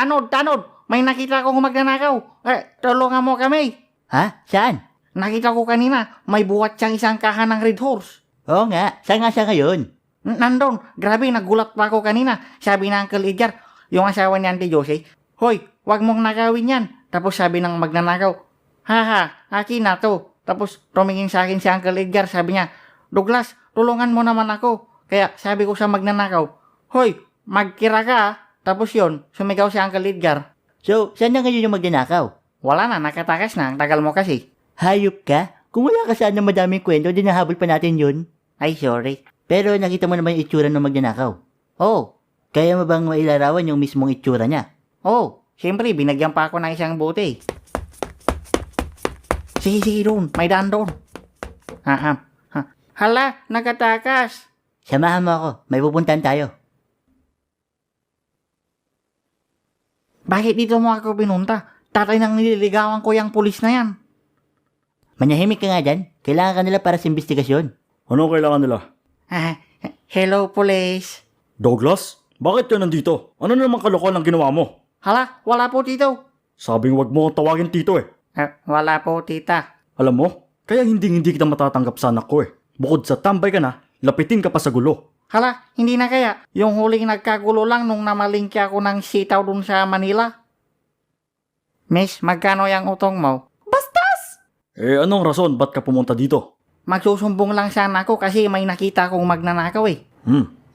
Tanod! May nakita akong magnanakaw. Tulungan mo kami. Ha? Saan? Nakita ko kanina, may buhat siyang isang kahan ng Red Horse. Oo nga, saan nga siya ngayon? Nandun, grabe, nagulat pa ako kanina. Sabi ng Uncle Edgar, yung asawa ni Auntie Josie, Hoy, wag mong nakawin yan. Tapos sabi ng magnanakaw, Haha, akin na to. Tapos tumingin sa akin si Uncle Edgar, sabi niya, Douglas, tulungan mo naman ako. Kaya sabi ko sa magnanakaw, Hoy, magkira ka ah." Tapos yon, sumigaw si Uncle Edgar. So, saan na ngayon yung magnanakaw? Wala na, nakatakas na, ang tagal mo kasi. Hayop ka? Kung wala ka saan na madaming kwento, dinahabol pa natin yun. Ay, sorry. Pero nakita mo naman yung itsura ng magnanakaw. Oh, Kaya mo bang mailarawan yung mismong itsura niya? siyempre, binagyan pa ako ng isang bote. Sige, doon, may daan doon. Hala, nakatakas. Samahan mo ako, may pupuntahan tayo. Bakit dito mo ako pinunta? Tatay nang nililigawan ko yung pulis na yan. Manahimik ka nga dyan, kailangan ka nila para sa investigasyon. Ano kailangan nila? Hello, police. Douglas? Bakit ka nandito? Ano naman kalokohan ang ginawa mo? Hala, wala po tito. Sabing wag mo akong tawagin tito eh. Wala po tita. Alam mo, kaya hindi kita matatanggap sa anak ko eh. Bukod sa tambay ka na, lapitin ka pa sa gulo. Hala, hindi na kaya. Yung huling nagkagulo lang nung namalingki ako ng sitaw dun sa Manila. Miss, magkano yung utong mo? Anong rason ba't ka pumunta dito? Magsusumbong lang sana ako kasi may nakita akong magnanakaw eh.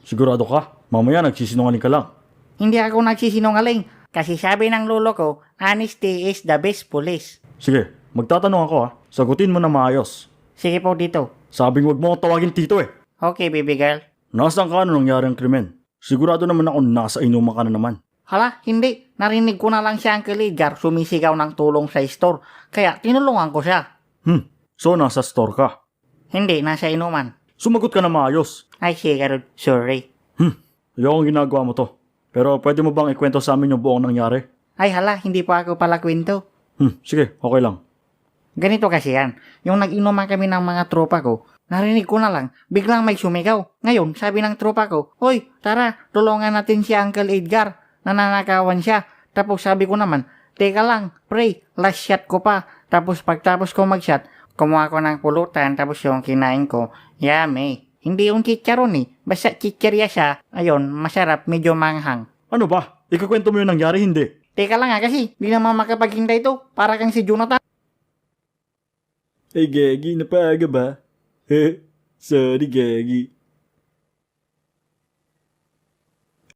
Sigurado ka? Mamaya nagsisinungaling ka lang. Hindi ako nagsisinungaling kasi sabi ng lolo ko, honesty is the best police. Sige, magtatanong ako ha. Sagutin mo na maayos. Sige po dito. Sabing wag mo akong tawagin tito eh. Okay, baby girl. Nasaan ka na nangyari ang krimen? Sigurado naman ako nasa inuman ka na naman. Hala, hindi. Narinig ko na lang si Uncle Edgar sumisigaw ng tulong sa store. Kaya tinulungan ko siya. So nasa store ka. Hindi, nasa inuman. Sumagot ka na maayos. Ay, sige, sorry. Ayokong ginagawa mo to. Pero pwede mo bang ikwento sa amin yung buong nangyari? Ay, hala, hindi pa ako pala kwento. Sige, okay lang. Ganito kasi yan. Yung nag-inuman kami ng mga tropa ko, narinig ko na lang, biglang may sumigaw. Ngayon, sabi ng tropa ko, Hoy, tara, tulungan natin si Uncle Edgar. Nananakawan siya. Tapos sabi ko naman, teka lang, pre, last shot ko pa. Tapos pagtapos ko mag-shot, kumuha ko ng pulutan, tapos yung kinain ko, yummy. Hindi yung chicharon eh. Basta chichirya siya. Ayun, masarap, medyo manghang. Ano ba? Ikukwento mo yung nangyari, hindi? Teka lang kasi, di naman makapaghintay to. Para kang si Jonathan. Gagi, napaga ba? Sorry, Gagi.